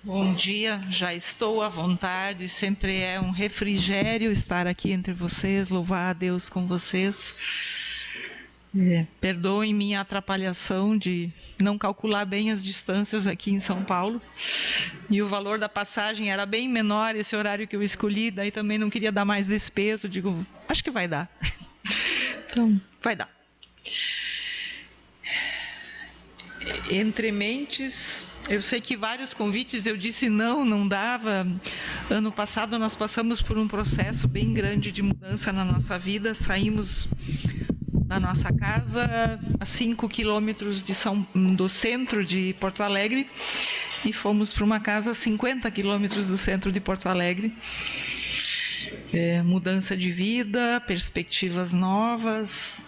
Bom dia, já estou à vontade, sempre é um refrigério estar aqui entre vocês, louvar a Deus com vocês. Perdoem minha atrapalhação de não calcular bem as distâncias aqui em São Paulo. E o valor da passagem era bem menor, esse horário que eu escolhi, daí também não queria dar mais despesa, digo, acho que vai dar. Então, vai dar. Entre mentes, eu sei que vários convites eu disse não dava. Ano passado nós passamos por um processo bem grande de mudança na nossa vida, saímos da nossa casa a 5 quilômetros do centro de Porto Alegre e fomos para uma casa a 50 quilômetros do centro de Porto Alegre. Mudança de vida, perspectivas novas.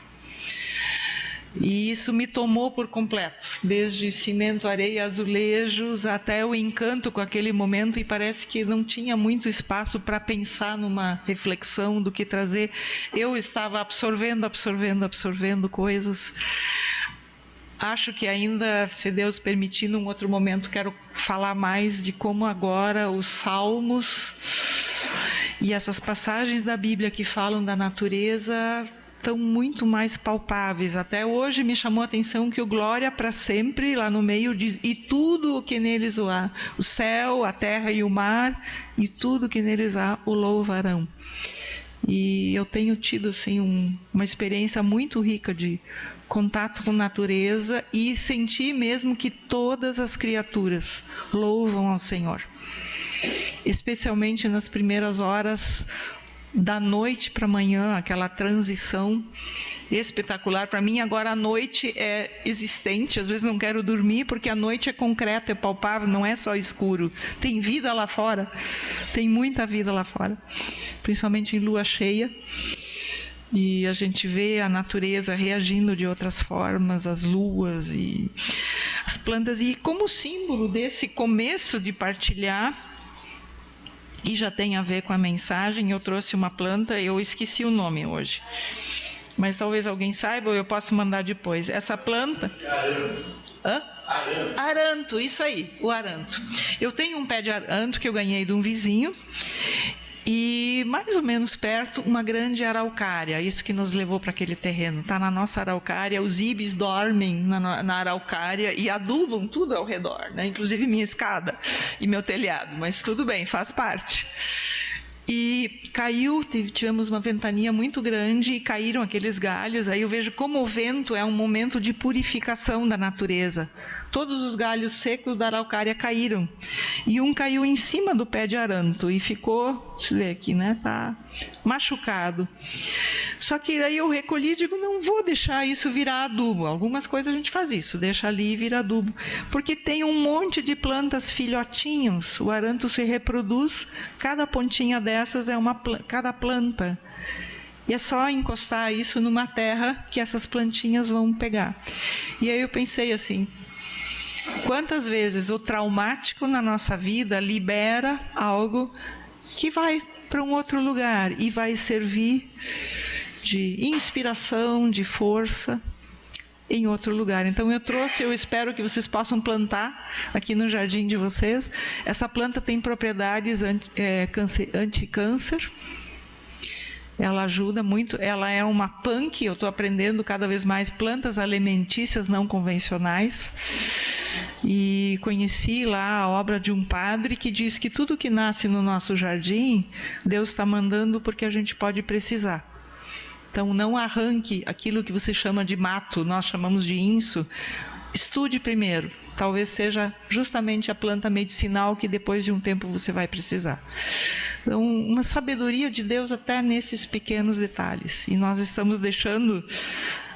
E isso me tomou por completo, desde cimento, areia, azulejos, até o encanto com aquele momento, e parece que não tinha muito espaço para pensar numa reflexão do que trazer. Eu estava absorvendo coisas. Acho que ainda, se Deus permitir, num outro momento, quero falar mais de como agora os salmos e essas passagens da Bíblia que falam da natureza estão muito mais palpáveis. Até hoje me chamou a atenção que o glória para sempre, lá no meio, diz, e tudo o que neles há, o céu, a terra e o mar, e tudo que neles há, o louvarão. E eu tenho tido assim, uma experiência muito rica de contato com natureza e sentir mesmo que todas as criaturas louvam ao Senhor. Especialmente nas primeiras horas da noite para amanhã, aquela transição espetacular. Para mim agora a noite é existente, às vezes não quero dormir porque a noite é concreta, é palpável, não é só escuro, tem vida lá fora, tem muita vida lá fora, principalmente em lua cheia, e a gente vê a natureza reagindo de outras formas, as luas e as plantas, e como símbolo desse começo de partilhar. E já tem a ver com a mensagem, eu trouxe uma planta, eu esqueci o nome hoje, mas talvez alguém saiba ou eu posso mandar depois. Essa planta... Aranto, isso aí, o aranto. Eu tenho um pé de aranto que eu ganhei de um vizinho, e mais ou menos perto uma grande araucária, isso que nos levou para aquele terreno. Está na nossa araucária, os ibis dormem na araucária e adubam tudo ao redor, né? Inclusive minha escada e meu telhado, mas tudo bem, faz parte. E caiu, tivemos uma ventania muito grande e caíram aqueles galhos. Aí eu vejo como o vento é um momento de purificação da natureza. Todos os galhos secos da araucária caíram. E um caiu em cima do pé de aranto e ficou, deixa eu ver aqui, né? Tá machucado. Só que daí eu recolhi e digo, não vou deixar isso virar adubo. Algumas coisas a gente faz isso, deixa ali e vira adubo. Porque tem um monte de plantas filhotinhos. O aranto se reproduz, cada pontinha dessas é cada planta. E é só encostar isso numa terra que essas plantinhas vão pegar. E aí eu pensei assim, quantas vezes o traumático na nossa vida libera algo que vai para um outro lugar e vai servir de inspiração, de força em outro lugar. Então eu trouxe, eu espero que vocês possam plantar aqui no jardim de vocês. Essa planta tem propriedades anti-câncer. Ela ajuda muito, ela é uma punk, eu estou aprendendo cada vez mais plantas alimentícias não convencionais. E conheci lá a obra de um padre que diz que tudo que nasce no nosso jardim, Deus está mandando porque a gente pode precisar. Então não arranque aquilo que você chama de mato, nós chamamos de inso. Estude primeiro, talvez seja justamente a planta medicinal que depois de um tempo você vai precisar. Então, uma sabedoria de Deus até nesses pequenos detalhes. E nós estamos deixando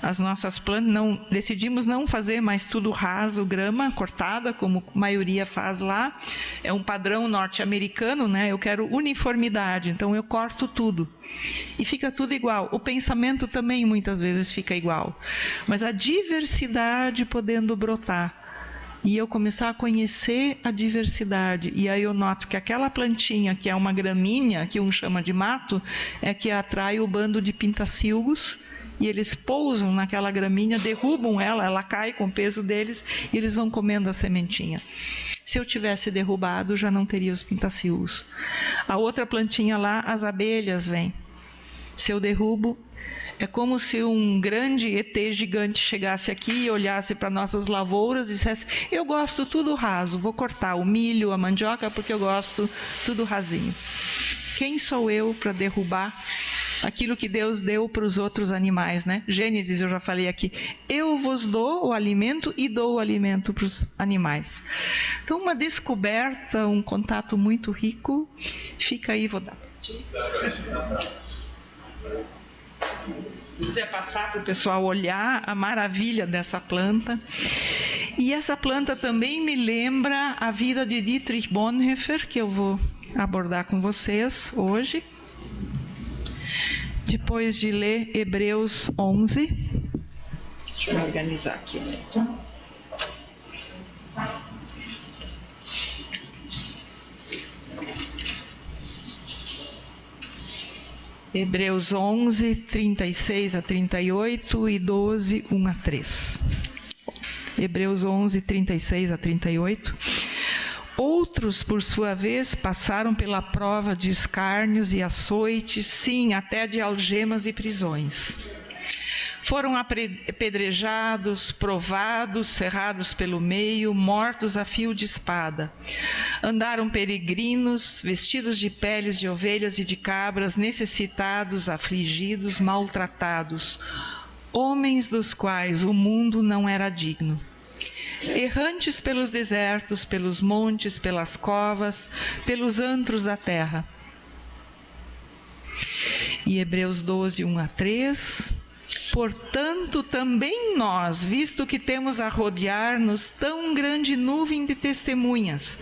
as nossas plantas, decidimos não fazer mais tudo raso, grama cortada, como a maioria faz lá. É um padrão norte-americano, né? Eu quero uniformidade, então eu corto tudo. E fica tudo igual. O pensamento também muitas vezes fica igual. Mas a diversidade podendo brotar. E eu começar a conhecer a diversidade. E aí eu noto que aquela plantinha, que é uma gramínea, que um chama de mato, é que atrai o bando de pintacilgos, e eles pousam naquela gramínea, derrubam ela, ela cai com o peso deles, e eles vão comendo a sementinha. Se eu tivesse derrubado, já não teria os pintaciús. A outra plantinha lá, as abelhas vêm. Se eu derrubo, é como se um grande ET gigante chegasse aqui e olhasse para nossas lavouras e dissesse: eu gosto tudo raso, vou cortar o milho, a mandioca, porque eu gosto tudo rasinho. Quem sou eu para derrubar aquilo que Deus deu para os outros animais, né? Gênesis, eu já falei aqui. Eu vos dou o alimento e dou o alimento para os animais. Então, uma descoberta, um contato muito rico. Fica aí, vou dar. Quiser passar para o pessoal olhar a maravilha dessa planta. E essa planta também me lembra a vida de Dietrich Bonhoeffer, que eu vou abordar com vocês hoje. Depois de ler Hebreus 11. Deixa eu organizar aqui. Hebreus 11, 36 a 38 e 12, 1 a 3. Hebreus 11, 36 a 38. Outros, por sua vez, passaram pela prova de escárnios e açoites, sim, até de algemas e prisões. Foram apedrejados, provados, cerrados pelo meio, mortos a fio de espada. Andaram peregrinos, vestidos de peles de ovelhas e de cabras, necessitados, afligidos, maltratados, homens dos quais o mundo não era digno. Errantes pelos desertos, pelos montes, pelas covas, pelos antros da terra. E Hebreus 12, 1 a 3. Portanto, também nós, visto que temos a rodear-nos tão grande nuvem de testemunhas,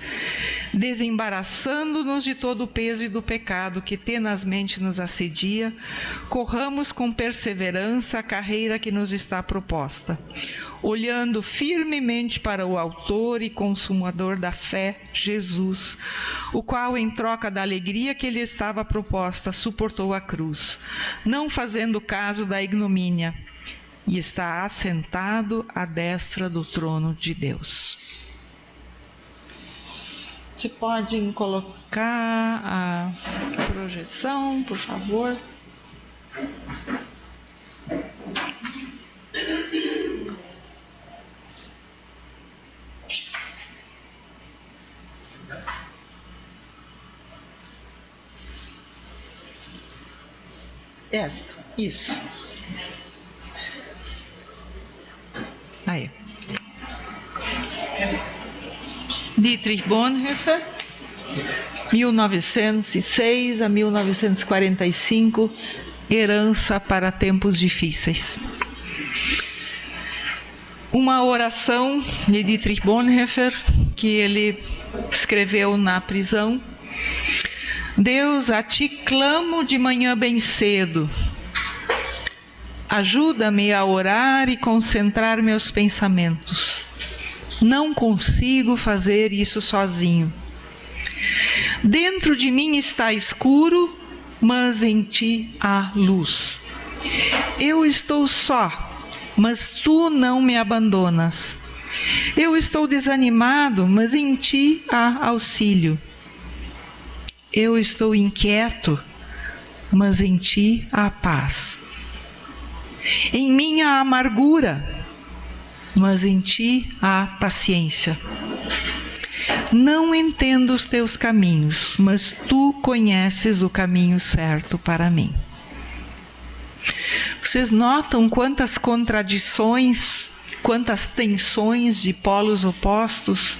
desembaraçando-nos de todo o peso e do pecado que tenazmente nos assedia, corramos com perseverança a carreira que nos está proposta, olhando firmemente para o autor e consumador da fé, Jesus, o qual, em troca da alegria que lhe estava proposta, suportou a cruz, não fazendo caso da ignomínia, e está assentado à destra do trono de Deus. Você pode colocar a projeção, por favor? Esta, isso. Aí. Dietrich Bonhoeffer, 1906 a 1945, herança para tempos difíceis. Uma oração de Dietrich Bonhoeffer, que ele escreveu na prisão. Deus, a ti clamo de manhã bem cedo. Ajuda-me a orar e concentrar meus pensamentos. Não consigo fazer isso sozinho. Dentro de mim está escuro, mas em ti há luz. Eu estou só, mas tu não me abandonas. Eu estou desanimado, mas em ti há auxílio. Eu estou inquieto, mas em ti há paz. Em mim há amargura, mas em ti há paciência. Não entendo os teus caminhos, mas tu conheces o caminho certo para mim. Vocês notam quantas contradições, quantas tensões de polos opostos?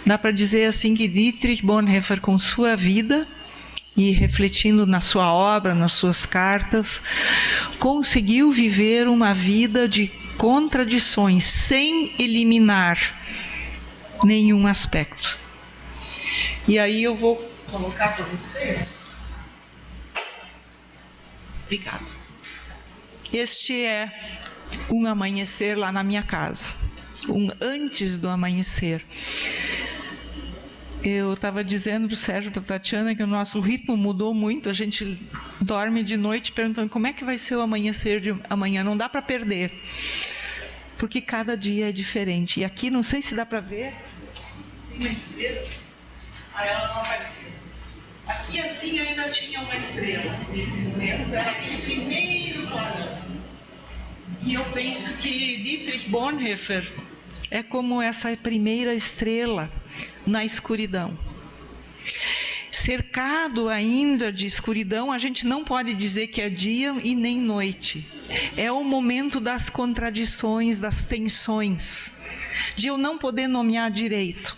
Dá para dizer assim que Dietrich Bonhoeffer, com sua vida e refletindo na sua obra, nas suas cartas, conseguiu viver uma vida de contradições, sem eliminar nenhum aspecto. E aí eu vou colocar para vocês. Obrigada. Este é um amanhecer lá na minha casa, um antes do amanhecer. Eu estava dizendo para o Sérgio, para a Tatiana, que o nosso ritmo mudou muito. A gente dorme de noite perguntando como é que vai ser o amanhecer de amanhã. Não dá para perder, porque cada dia é diferente. E aqui, não sei se dá para ver, uma estrela. Aí ela não apareceu. Aqui assim ainda tinha uma estrela. Nesse momento era aquele primeiro clarão. E eu penso que Dietrich Bonhoeffer é como essa primeira estrela na escuridão. Cercado ainda de escuridão, a gente não pode dizer que é dia e nem noite. É o momento das contradições, das tensões, de eu não poder nomear direito.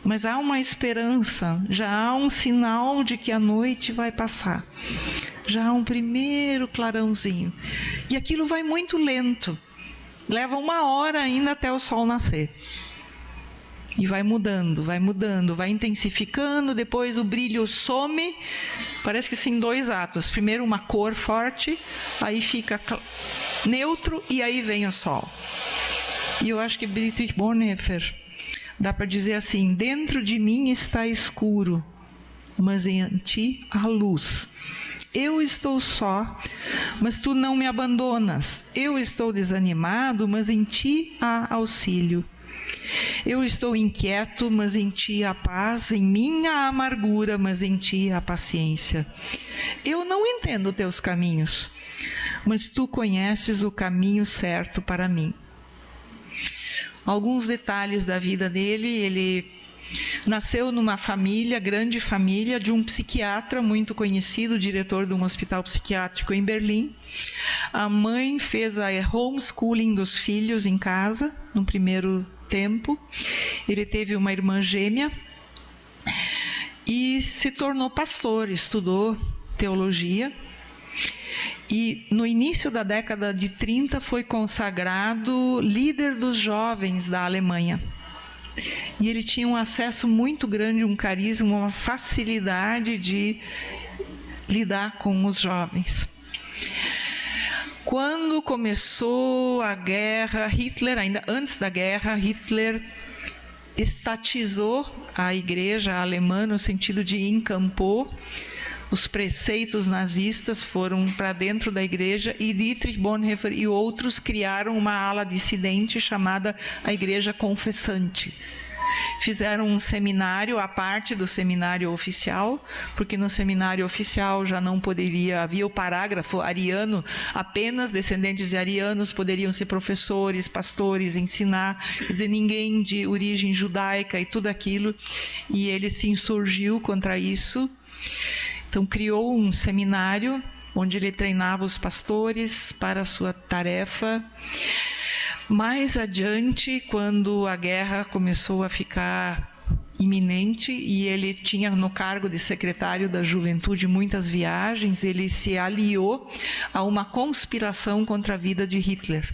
Mas há uma esperança, já há um sinal de que a noite vai passar. Já há um primeiro clarãozinho. E aquilo vai muito lento. Leva 1 hora ainda até o sol nascer. E vai mudando, vai intensificando, depois o brilho some, parece que assim 2 atos. Primeiro uma cor forte, aí fica neutro e aí vem o sol. E eu acho que Dietrich Bonhoeffer dá para dizer assim: dentro de mim está escuro, mas em ti há luz. Eu estou só, mas tu não me abandonas. Eu estou desanimado, mas em ti há auxílio. Eu estou inquieto, mas em ti há paz, em mim há amargura, mas em ti há paciência. Eu não entendo teus caminhos, mas tu conheces o caminho certo para mim. Alguns detalhes da vida dele: ele nasceu numa família, grande família, de um psiquiatra muito conhecido, diretor de um hospital psiquiátrico em Berlim. A mãe fez a homeschooling dos filhos em casa, no primeiro tempo. Ele teve uma irmã gêmea e se tornou pastor, estudou teologia. E no início da década de 30 foi consagrado líder dos jovens da Alemanha. E ele tinha um acesso muito grande, um carisma, uma facilidade de lidar com os jovens. Quando começou a guerra, Hitler, ainda antes da guerra, Hitler estatizou a igreja alemã no sentido de encampou. Os preceitos nazistas foram para dentro da igreja e Dietrich Bonhoeffer e outros criaram uma ala dissidente chamada a Igreja Confessante. Fizeram um seminário à parte do seminário oficial, porque no seminário oficial já não poderia, havia o parágrafo ariano, apenas descendentes de arianos poderiam ser professores, pastores, ensinar, quer dizer, ninguém de origem judaica e tudo aquilo, e ele se insurgiu contra isso. Então criou um seminário onde ele treinava os pastores para a sua tarefa. Mais adiante, quando a guerra começou a ficar iminente e ele tinha no cargo de secretário da juventude muitas viagens, ele se aliou a uma conspiração contra a vida de Hitler.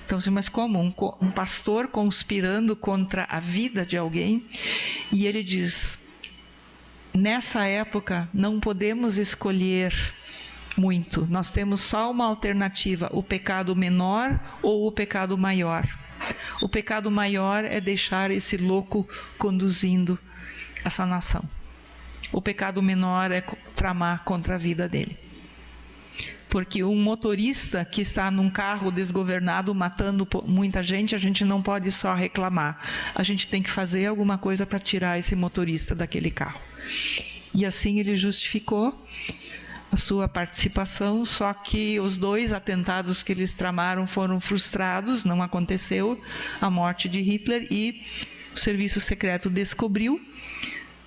Então, mas como um pastor conspirando contra a vida de alguém? E ele diz: nessa época não podemos escolher muito, nós temos só uma alternativa: o pecado menor ou o pecado maior. O pecado maior é deixar esse louco conduzindo essa nação. O pecado menor é tramar contra a vida dele. Porque um motorista que está num carro desgovernado matando muita gente, a gente não pode só reclamar. A gente tem que fazer alguma coisa para tirar esse motorista daquele carro. E assim ele justificou a sua participação, só que os 2 atentados que eles tramaram foram frustrados, não aconteceu a morte de Hitler e o serviço secreto descobriu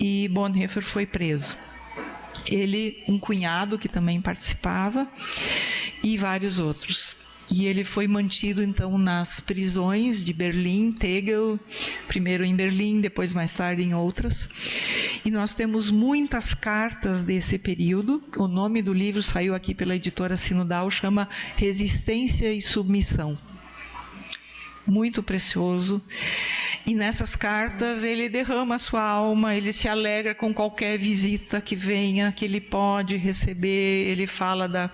e Bonhoeffer foi preso. Ele, um cunhado que também participava e vários outros. E ele foi mantido, então, nas prisões de Berlim, Tegel, primeiro em Berlim, depois mais tarde em outras. E nós temos muitas cartas desse período. O nome do livro saiu aqui pela editora Sinodal, chama Resistência e Submissão. Muito precioso. E nessas cartas ele derrama a sua alma, ele se alegra com qualquer visita que venha, que ele pode receber. Ele fala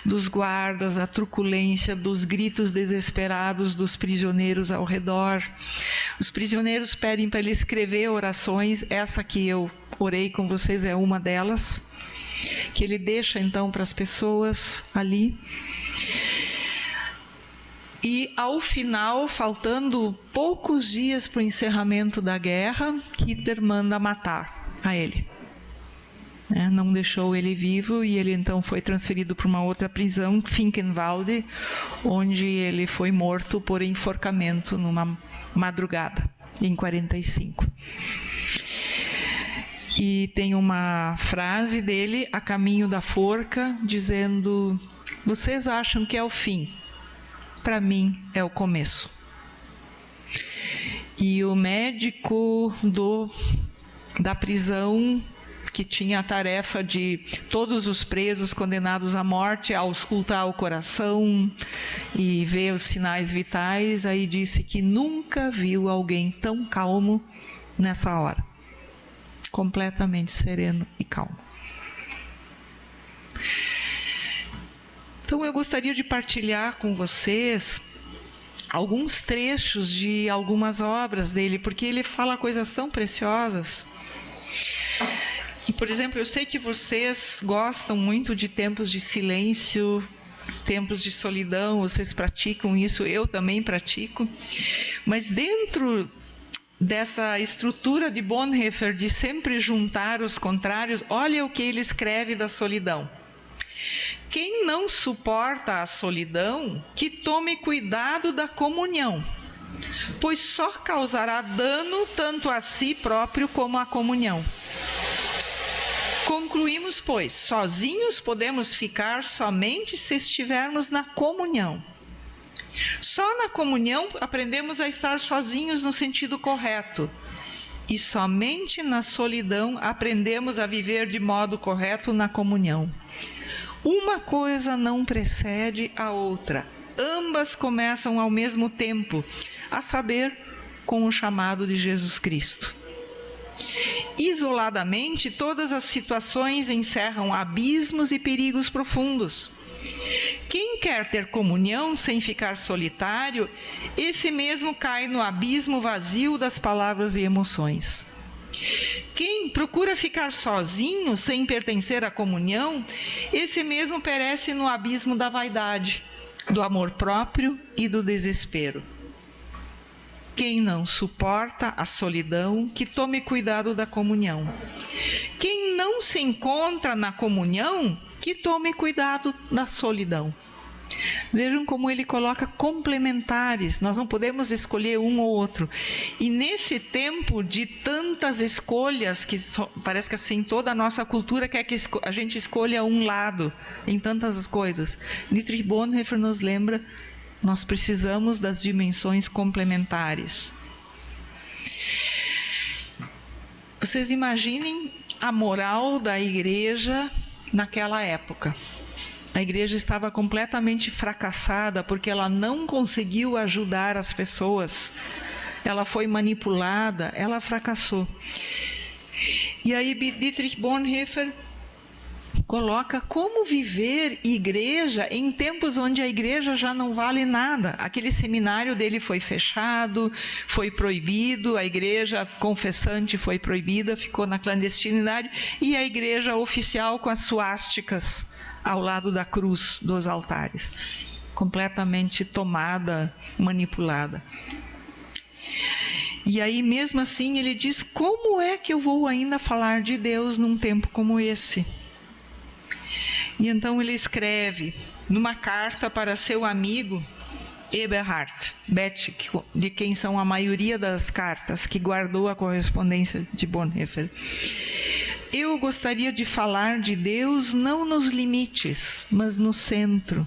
dos guardas, da truculência, dos gritos desesperados dos prisioneiros ao redor. Os prisioneiros pedem para ele escrever orações, essa que eu orei com vocês é uma delas, que ele deixa então para as pessoas ali. E, ao final, faltando poucos dias para o encerramento da guerra, Hitler manda matar a ele. Não deixou ele vivo e ele então foi transferido para uma outra prisão, Finkenwalde, onde ele foi morto por enforcamento numa madrugada, em 1945. E tem uma frase dele, a caminho da forca, dizendo: vocês acham que é o fim? Para mim é o começo. E o médico da prisão, que tinha a tarefa de todos os presos condenados à morte auscultar o coração e ver os sinais vitais, aí disse que nunca viu alguém tão calmo nessa hora. Completamente sereno e calmo. Então eu gostaria de partilhar com vocês alguns trechos de algumas obras dele, porque ele fala coisas tão preciosas. E, por exemplo, eu sei que vocês gostam muito de tempos de silêncio, tempos de solidão, vocês praticam isso, eu também pratico. Mas dentro dessa estrutura de Bonhoeffer de sempre juntar os contrários, olha o que ele escreve da solidão. Quem não suporta a solidão, que tome cuidado da comunhão, pois só causará dano tanto a si próprio como à comunhão. Concluímos, pois, sozinhos podemos ficar somente se estivermos na comunhão. Só na comunhão aprendemos a estar sozinhos no sentido correto. E somente na solidão aprendemos a viver de modo correto na comunhão. Uma coisa não precede a outra. Ambas começam ao mesmo tempo, a saber, com o chamado de Jesus Cristo. Isoladamente, todas as situações encerram abismos e perigos profundos. Quem quer ter comunhão sem ficar solitário, esse mesmo cai no abismo vazio das palavras e emoções. Quem procura ficar sozinho sem pertencer à comunhão, esse mesmo perece no abismo da vaidade, do amor próprio e do desespero. Quem não suporta a solidão, que tome cuidado da comunhão. Quem não se encontra na comunhão, que tome cuidado da solidão. Vejam como ele coloca complementares, nós não podemos escolher um ou outro. E nesse tempo de tantas escolhas, que parece que assim toda a nossa cultura quer que a gente escolha um lado em tantas coisas, Dietrich Bonhoeffer nos lembra, nós precisamos das dimensões complementares. Vocês imaginem a moral da igreja naquela época. A igreja estava completamente fracassada porque ela não conseguiu ajudar as pessoas. Ela foi manipulada, ela fracassou. E aí Dietrich Bonhoeffer coloca como viver igreja em tempos onde a igreja já não vale nada. Aquele seminário dele foi fechado, foi proibido, a igreja confessante foi proibida, ficou na clandestinidade, e a igreja oficial com as suásticas ao lado da cruz dos altares, completamente tomada, manipulada. E aí, mesmo assim, ele diz: como é que eu vou ainda falar de Deus num tempo como esse? E então ele escreve numa carta para seu amigo Eberhard Bettig, de quem são a maioria das cartas, que guardou a correspondência de Bonhoeffer: eu gostaria de falar de Deus não nos limites, mas no centro.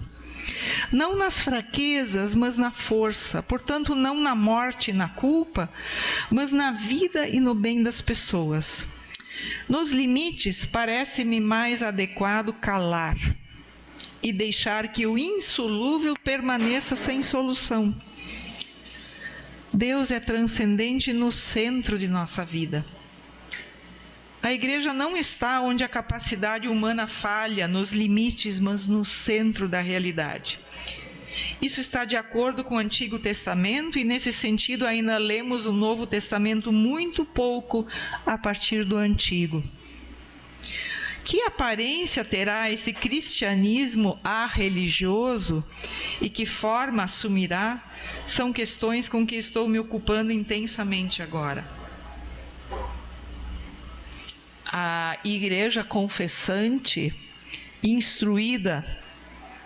Não nas fraquezas, mas na força. Portanto, não na morte e na culpa, mas na vida e no bem das pessoas. Nos limites, parece-me mais adequado calar e deixar que o insolúvel permaneça sem solução. Deus é transcendente no centro de nossa vida. A igreja não está onde a capacidade humana falha, nos limites, mas no centro da realidade. Isso está de acordo com o Antigo Testamento e, nesse sentido, ainda lemos o Novo Testamento muito pouco a partir do Antigo. Que aparência terá esse cristianismo arreligioso e que forma assumirá? São questões com que estou me ocupando intensamente agora. A igreja confessante, instruída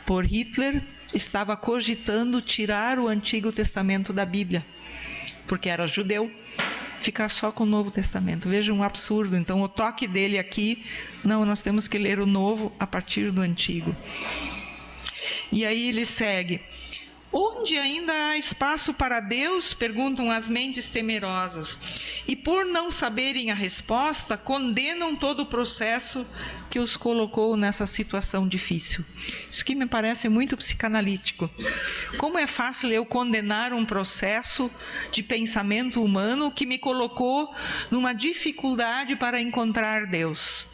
por Hitler, estava cogitando tirar o Antigo Testamento da Bíblia, porque era judeu, ficar só com o Novo Testamento. Veja um absurdo. Então o toque dele aqui, não, nós temos que ler o Novo a partir do Antigo. E aí ele segue: onde ainda há espaço para Deus? Perguntam as mentes temerosas. E por não saberem a resposta, condenam todo o processo que os colocou nessa situação difícil. Isso que me parece muito psicanalítico. Como é fácil eu condenar um processo de pensamento humano que me colocou numa dificuldade para encontrar Deus.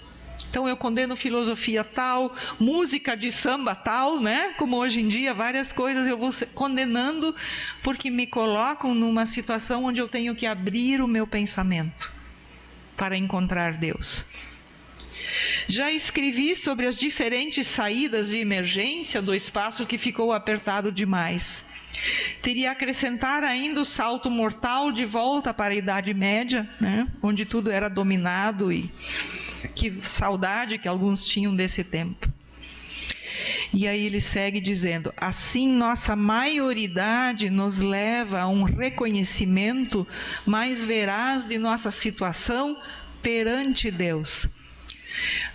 Então eu condeno filosofia tal, música de samba tal, né? Como hoje em dia várias coisas eu vou condenando porque me colocam numa situação onde eu tenho que abrir o meu pensamento para encontrar Deus. Já escrevi sobre as diferentes saídas de emergência do espaço que ficou apertado demais. Teria a acrescentar ainda o salto mortal de volta para a Idade Média, né? Onde tudo era dominado e que saudade que alguns tinham desse tempo. E aí ele segue dizendo: assim nossa maioridade nos leva a um reconhecimento mais veraz de nossa situação perante Deus.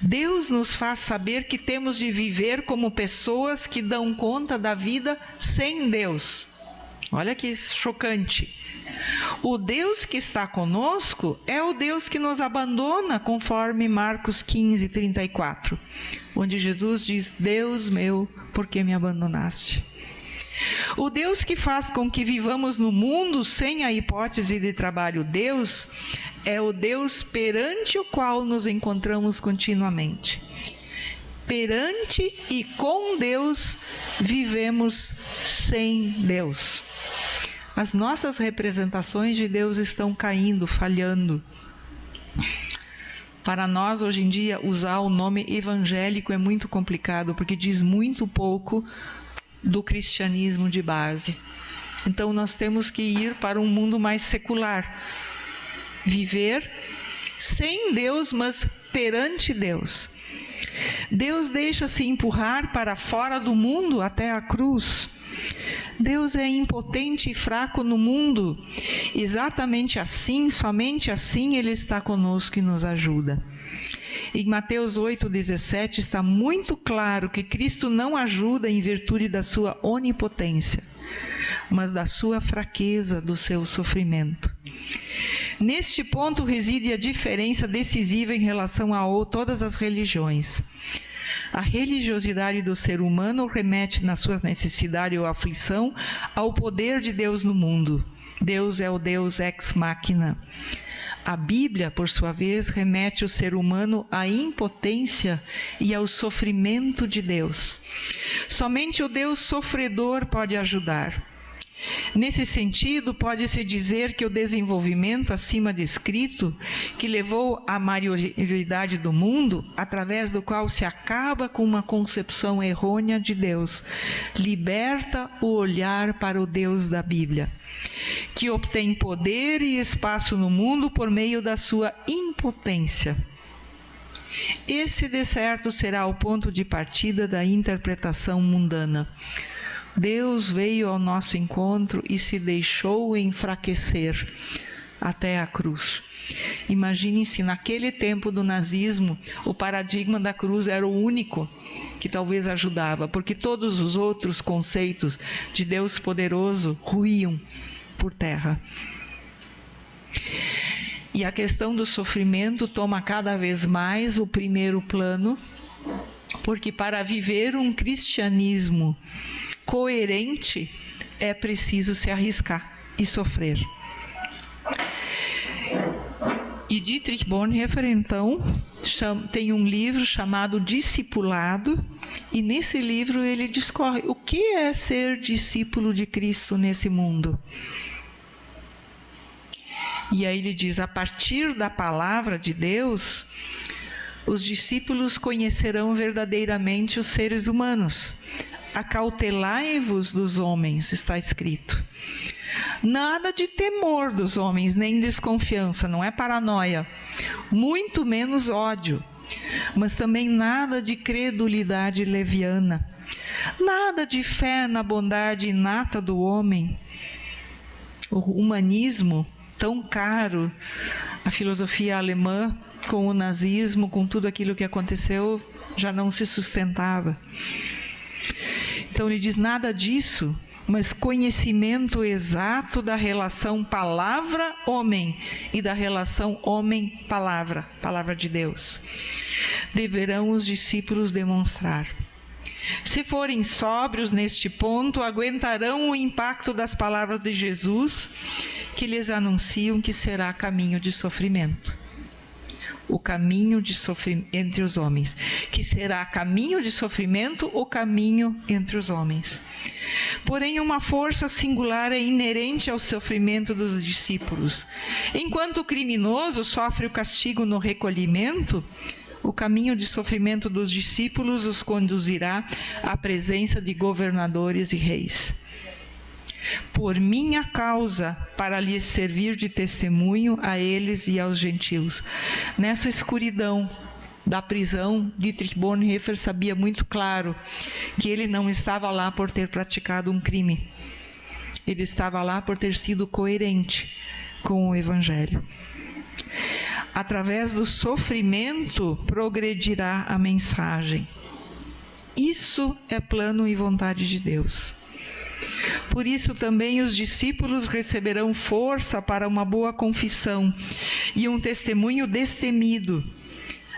Deus nos faz saber que temos de viver como pessoas que dão conta da vida sem Deus. Olha que chocante. O Deus que está conosco é o Deus que nos abandona, conforme Marcos 15, 34, onde Jesus diz: Deus meu, por que me abandonaste? O Deus que faz com que vivamos no mundo sem a hipótese de trabalho Deus, é o Deus perante o qual nos encontramos continuamente. Perante e com Deus, vivemos sem Deus. As nossas representações de Deus estão caindo, falhando. Para nós, hoje em dia, usar o nome evangélico é muito complicado, porque diz muito pouco do cristianismo de base. Então, nós temos que ir para um mundo mais secular. Viver sem Deus, mas perante Deus. Deus deixa-se empurrar para fora do mundo até a cruz. Deus é impotente e fraco no mundo. Exatamente assim, somente assim, Ele está conosco e nos ajuda. Em Mateus 8,17 está muito claro que Cristo não ajuda em virtude da sua onipotência, mas da sua fraqueza, do seu sofrimento. Neste ponto reside a diferença decisiva em relação a todas as religiões. A religiosidade do ser humano remete, na sua necessidade ou aflição, ao poder de Deus no mundo. Deus é o Deus ex machina. A Bíblia, por sua vez, remete o ser humano à impotência e ao sofrimento de Deus. Somente o Deus sofredor pode ajudar. Nesse sentido, pode-se dizer que o desenvolvimento acima descrito, que levou à maioridade do mundo, através do qual se acaba com uma concepção errônea de Deus, liberta o olhar para o Deus da Bíblia, que obtém poder e espaço no mundo por meio da sua impotência. Esse, de certo, será o ponto de partida da interpretação mundana. Deus veio ao nosso encontro e se deixou enfraquecer até a cruz. Imaginem se naquele tempo do nazismo o paradigma da cruz era o único que talvez ajudava, porque todos os outros conceitos de Deus poderoso ruíam por terra. E a questão do sofrimento toma cada vez mais o primeiro plano, porque para viver um cristianismo coerente, é preciso se arriscar e sofrer. E Dietrich Bonhoeffer, então, tem um livro chamado Discipulado, e nesse livro ele discorre o que é ser discípulo de Cristo nesse mundo. E aí ele diz: a partir da palavra de Deus, os discípulos conhecerão verdadeiramente os seres humanos. Acautelai-vos dos homens, está escrito. Nada de temor dos homens, nem desconfiança, não é paranoia, muito menos ódio, mas também nada de credulidade leviana, nada de fé na bondade inata do homem. O humanismo, tão caro, a filosofia alemã, com o nazismo, com tudo aquilo que aconteceu, já não se sustentava. Então ele diz nada disso, mas conhecimento exato da relação palavra-homem e da relação homem-palavra, palavra de Deus. Deverão os discípulos demonstrar. Se forem sóbrios neste ponto, aguentarão o impacto das palavras de Jesus, que lhes anunciam que será caminho de sofrimento. O caminho de sofrimento entre os homens, que será caminho de sofrimento, o caminho entre os homens. Porém, uma força singular é inerente ao sofrimento dos discípulos. Enquanto o criminoso sofre o castigo no recolhimento, o caminho de sofrimento dos discípulos os conduzirá à presença de governadores e reis. Por minha causa, para lhes servir de testemunho a eles e aos gentios. Nessa escuridão da prisão, Dietrich Bonhoeffer sabia muito claro que ele não estava lá por ter praticado um crime. Ele estava lá por ter sido coerente com o Evangelho. Através do sofrimento progredirá a mensagem. Isso é plano e vontade de Deus. Por isso também os discípulos receberão força para uma boa confissão e um testemunho destemido,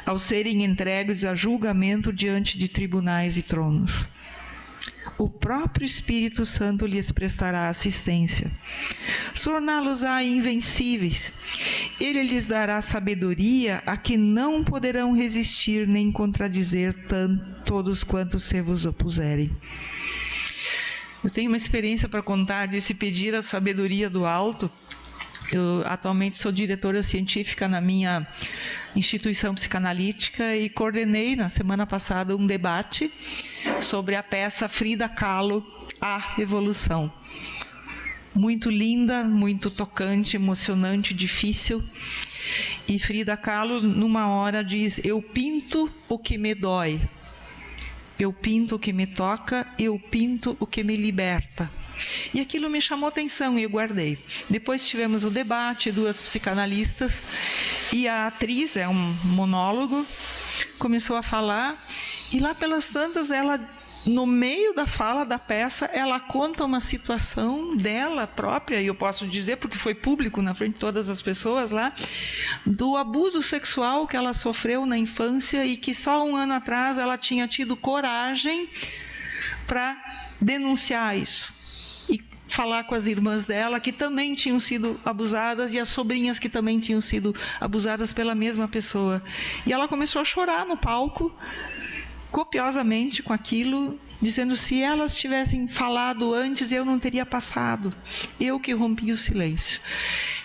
ao serem entregues a julgamento diante de tribunais e tronos. O próprio Espírito Santo lhes prestará assistência. Torná-los-á invencíveis. Ele lhes dará sabedoria a que não poderão resistir nem contradizer todos quantos se vos opuserem. Eu tenho uma experiência para contar de se pedir a sabedoria do alto. Eu atualmente sou diretora científica na minha instituição psicanalítica e coordenei na semana passada um debate sobre a peça Frida Kahlo, A Revolução. Muito linda, muito tocante, emocionante, difícil. E Frida Kahlo, numa hora, diz: eu pinto o que me dói. Eu pinto o que me toca, eu pinto o que me liberta. E aquilo me chamou atenção e eu guardei. Depois tivemos o debate, 2 psicanalistas, e a atriz, é um monólogo, começou a falar, e lá pelas tantas, ela, no meio da fala da peça, ela conta uma situação dela própria, e eu posso dizer, porque foi público na frente de todas as pessoas lá, do abuso sexual que ela sofreu na infância e que só 1 ano atrás ela tinha tido coragem para denunciar isso. E falar com as irmãs dela, que também tinham sido abusadas, e as sobrinhas que também tinham sido abusadas pela mesma pessoa. E ela começou a chorar no palco, copiosamente com aquilo, dizendo: se elas tivessem falado antes, eu não teria passado. Eu que rompi o silêncio.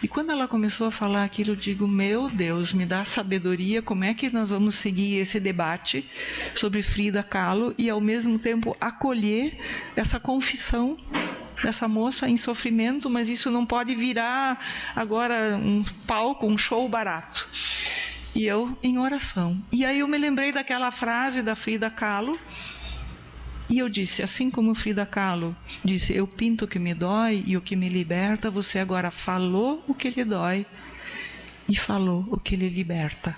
E quando ela começou a falar aquilo, eu digo: meu Deus, me dá sabedoria, como é que nós vamos seguir esse debate sobre Frida Kahlo e, ao mesmo tempo, acolher essa confissão dessa moça em sofrimento, mas isso não pode virar agora um palco, um show barato. E eu em oração. E aí eu me lembrei daquela frase da Frida Kahlo, e eu disse, assim como Frida Kahlo disse: eu pinto o que me dói e o que me liberta, você agora falou o que lhe dói e falou o que lhe liberta.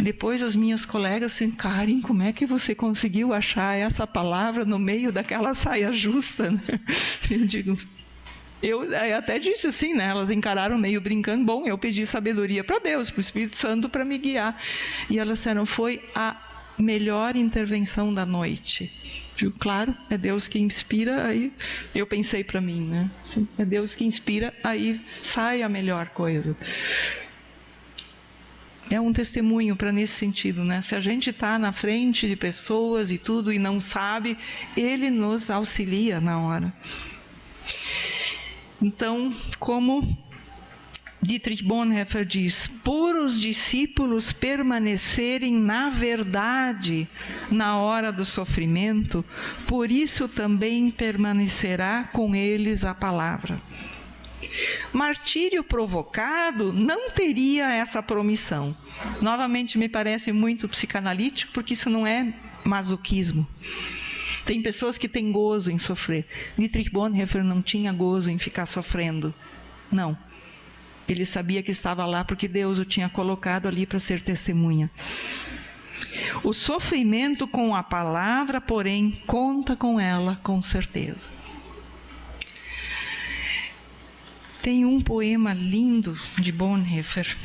Depois as minhas colegas assim: Karen, como é que você conseguiu achar essa palavra no meio daquela saia justa, né? Eu digo... Eu até disse assim, né? Elas encararam meio brincando: bom, eu pedi sabedoria para Deus, para o Espírito Santo, para me guiar. E elas disseram: foi a melhor intervenção da noite. Digo, claro, é Deus que inspira, aí eu pensei para mim, né? É Deus que inspira, aí sai a melhor coisa. É um testemunho para nesse sentido, né? Se a gente está na frente de pessoas e tudo e não sabe, Ele nos auxilia na hora. Então, como Dietrich Bonhoeffer diz: por os discípulos permanecerem na verdade na hora do sofrimento, por isso também permanecerá com eles a palavra. Martírio provocado não teria essa promissão. Novamente, me parece muito psicanalítico, porque isso não é masoquismo. Tem pessoas que têm gozo em sofrer. Dietrich Bonhoeffer não tinha gozo em ficar sofrendo. Não. Ele sabia que estava lá porque Deus o tinha colocado ali para ser testemunha. O sofrimento com a palavra, porém, conta com ela com certeza. Tem um poema lindo de Bonhoeffer,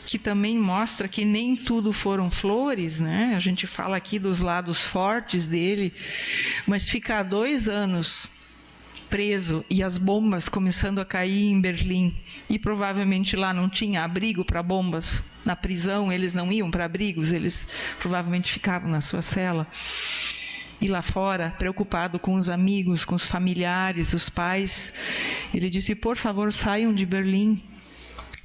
que também mostra que nem tudo foram flores, né? A gente fala aqui dos lados fortes dele, mas ficar 2 anos preso e as bombas começando a cair em Berlim, e provavelmente lá não tinha abrigo para bombas, na prisão eles não iam para abrigos, eles provavelmente ficavam na sua cela, e lá fora, preocupado com os amigos, com os familiares, os pais, ele disse: por favor, saiam de Berlim,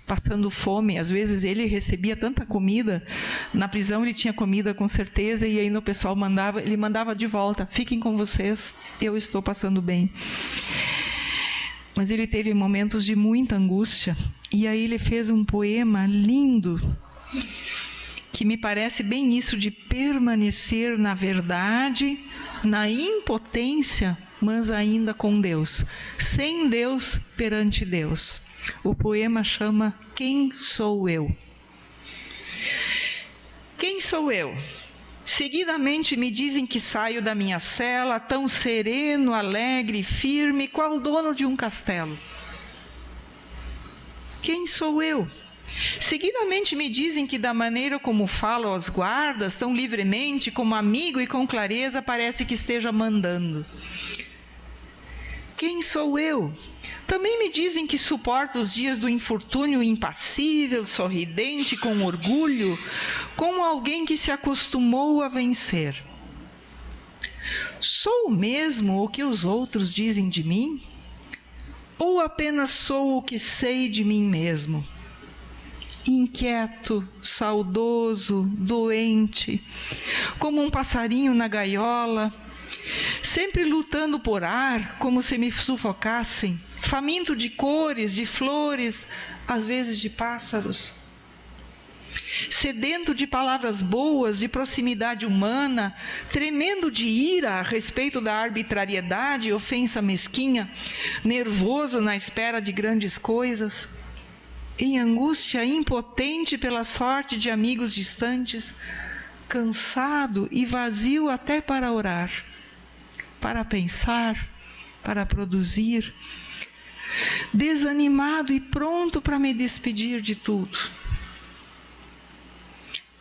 passando fome. Às vezes ele recebia tanta comida, na prisão ele tinha comida com certeza, e ainda o pessoal ele mandava de volta: fiquem com vocês, eu estou passando bem. Mas ele teve momentos de muita angústia, e aí ele fez um poema lindo, que me parece bem isso de permanecer na verdade, na impotência, mas ainda com Deus, sem Deus, perante Deus. O poema chama Quem Sou Eu? Quem sou eu? Seguidamente me dizem que saio da minha cela, tão sereno, alegre, firme, qual dono de um castelo. Quem sou eu? Seguidamente me dizem que da maneira como falo aos guardas, tão livremente, como amigo e com clareza, parece que esteja mandando. Quem sou eu? Também me dizem que suporto os dias do infortúnio impassível, sorridente, com orgulho, como alguém que se acostumou a vencer. Sou mesmo o que os outros dizem de mim? Ou apenas sou o que sei de mim mesmo? Inquieto, saudoso, doente, como um passarinho na gaiola, sempre lutando por ar, como se me sufocassem, faminto de cores, de flores, às vezes de pássaros. Sedento de palavras boas, de proximidade humana, tremendo de ira a respeito da arbitrariedade e ofensa mesquinha, nervoso na espera de grandes coisas, em angústia, impotente pela sorte de amigos distantes, cansado e vazio até para orar, para pensar, para produzir, desanimado e pronto para me despedir de tudo.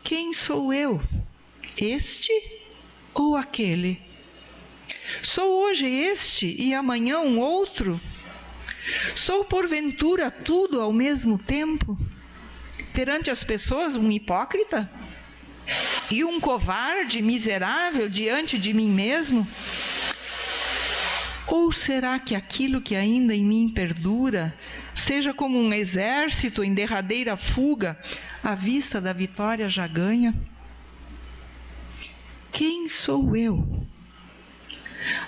Quem sou eu? Este ou aquele? Sou hoje este e amanhã um outro? Sou porventura tudo ao mesmo tempo? Perante as pessoas um hipócrita? E um covarde miserável diante de mim mesmo? Ou será que aquilo que ainda em mim perdura, seja como um exército em derradeira fuga, à vista da vitória já ganha? Quem sou eu?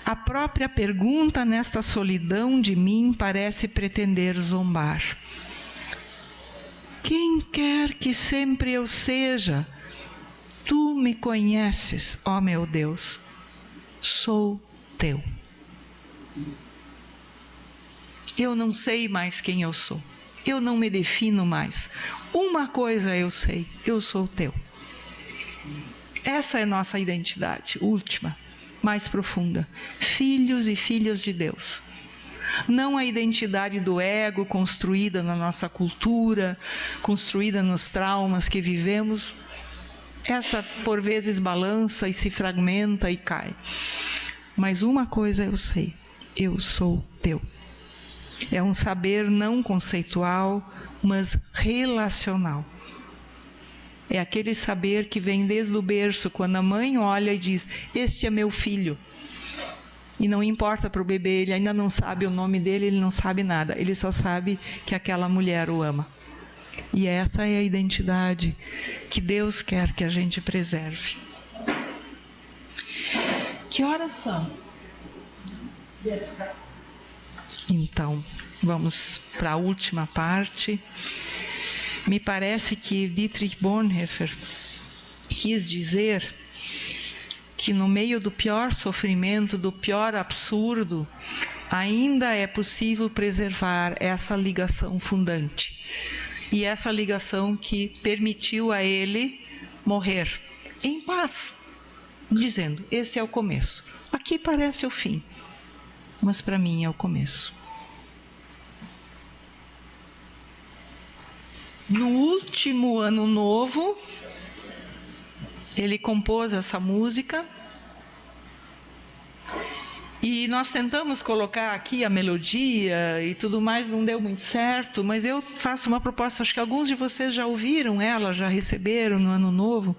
A própria pergunta nesta solidão de mim parece pretender zombar. Quem quer que sempre eu seja, tu me conheces, ó meu Deus, sou teu. Eu não sei mais quem eu sou, eu não me defino mais. Uma coisa eu sei, eu sou teu. Essa é nossa identidade última, mais profunda, filhos e filhas de Deus. Não a identidade do ego construída na nossa cultura, construída nos traumas que vivemos. Essa por vezes balança e se fragmenta e cai. Mas uma coisa eu sei, eu sou teu. É um saber não conceitual, mas relacional. É aquele saber que vem desde o berço, quando a mãe olha e diz: este é meu filho. E não importa para o bebê, ele ainda não sabe o nome dele, ele não sabe nada. Ele só sabe que aquela mulher o ama. E essa é a identidade que Deus quer que a gente preserve. Que horas são? Então, vamos para a última parte. Me parece que Dietrich Bonhoeffer quis dizer que no meio do pior sofrimento, do pior absurdo, ainda é possível preservar essa ligação fundante. E essa ligação que permitiu a ele morrer em paz, dizendo, esse é o começo. Aqui parece o fim, mas para mim é o começo. No último ano novo, ele compôs essa música. E nós tentamos colocar aqui a melodia e tudo mais, não deu muito certo, mas eu faço uma proposta, acho que alguns de vocês já ouviram ela, já receberam no Ano Novo.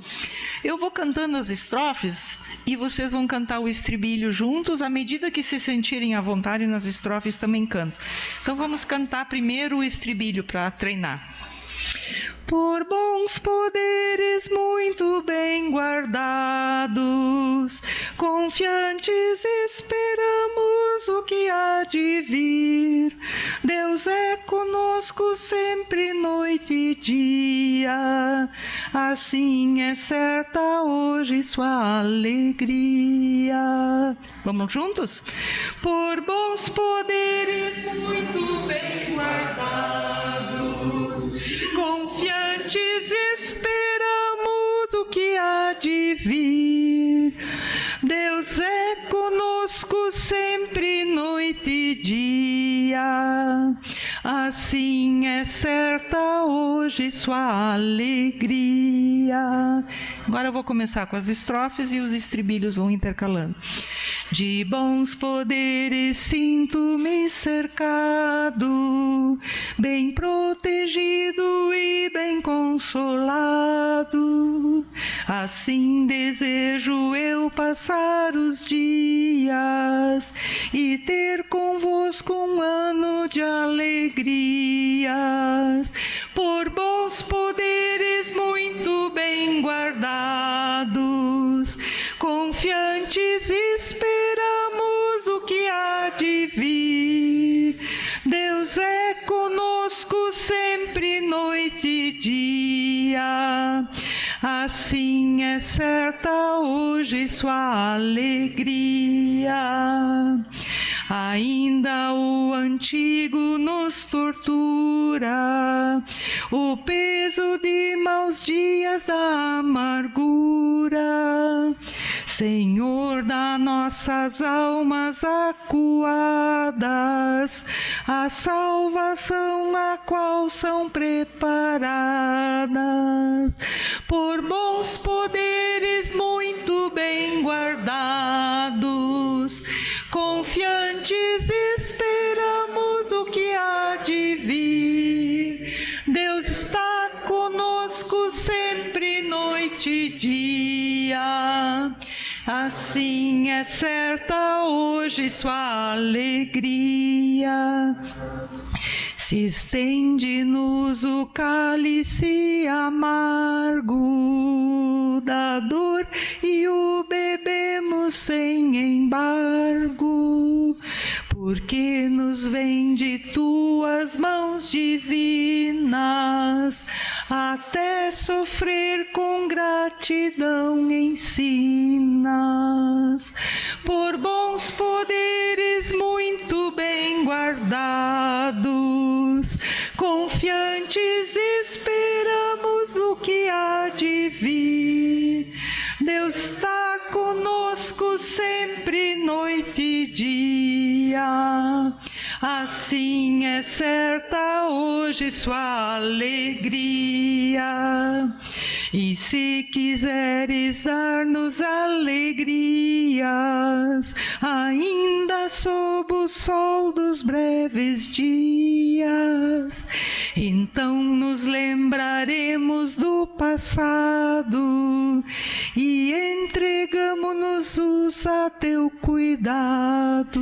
Eu vou cantando as estrofes e vocês vão cantar o estribilho juntos, à medida que se sentirem à vontade nas estrofes também cantam. Então vamos cantar primeiro o estribilho para treinar. Por bons poderes muito bem guardados, confiantes esperamos o que há de vir. Deus é conosco sempre, noite e dia, assim é certa hoje sua alegria. Vamos juntos? Por bons poderes muito bem guardados, confiantes esperamos o que há de vir. Deus é conosco sempre, noite e dia, assim é certa hoje sua alegria. Agora eu vou começar com as estrofes e os estribilhos vão intercalando. De bons poderes sinto-me cercado, bem protegido e bem consolado. Assim desejo eu passar os dias e ter convosco um ano de alegrias. Por bons poderes muito bem guardados, confiantes esperamos o que há de vir. Deus é conosco sempre, noite e dia, assim é certa hoje sua alegria. Ainda o antigo nos tortura, o peso de maus dias da amargura. Senhor das nossas almas acuadas, a salvação a qual são preparadas, por bons poderes muito bem guardados, confiantes esperamos o que há de vir. Deus está conosco sempre, noite e dia, assim é certa hoje sua alegria. Se estende-nos o cálice amargo da dor e o bebemos sem embargo, porque nos vem de tuas mãos divinas, até sofrer com gratidão ensinas. Por bons poderes muito bem guardados, confiantes esperamos o que há de vir. Deus está conosco sempre, noite e dia, assim é certa hoje sua alegria. E se quiseres dar-nos alegrias, ainda sob o sol dos breves dias, então nos lembraremos do passado e entregamo-nos a teu cuidado.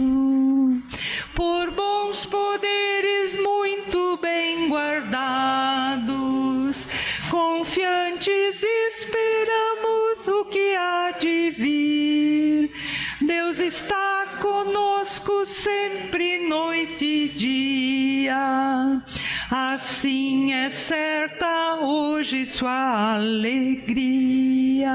Por bons poderes muito bem guardados, confiantes esperamos o que há de vir. Deus está conosco sempre, noite e dia. Assim é certa hoje sua alegria.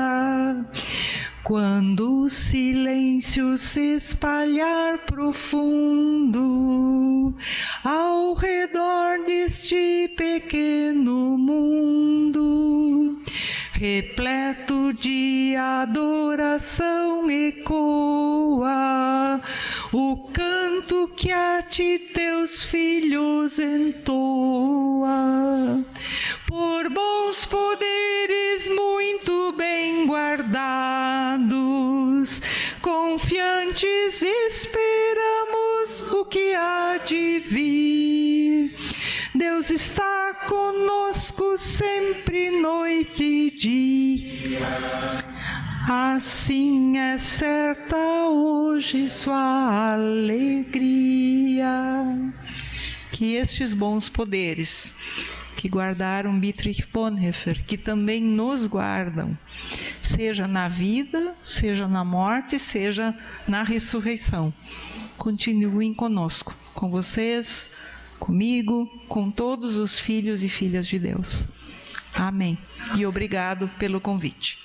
Quando o silêncio se espalhar profundo ao redor deste pequeno mundo, repleto de adoração ecoa o canto que a ti teus filhos entoa. Por bons poderes muito bem guardados, confiantes esperamos o que há de vir. Deus está conosco sempre, noite e dia. Assim é certa hoje sua alegria. Que estes bons poderes que guardaram Dietrich Bonhoeffer, que também nos guardam, seja na vida, seja na morte, seja na ressurreição, continuem conosco, com vocês, comigo, com todos os filhos e filhas de Deus. Amém. E obrigado pelo convite.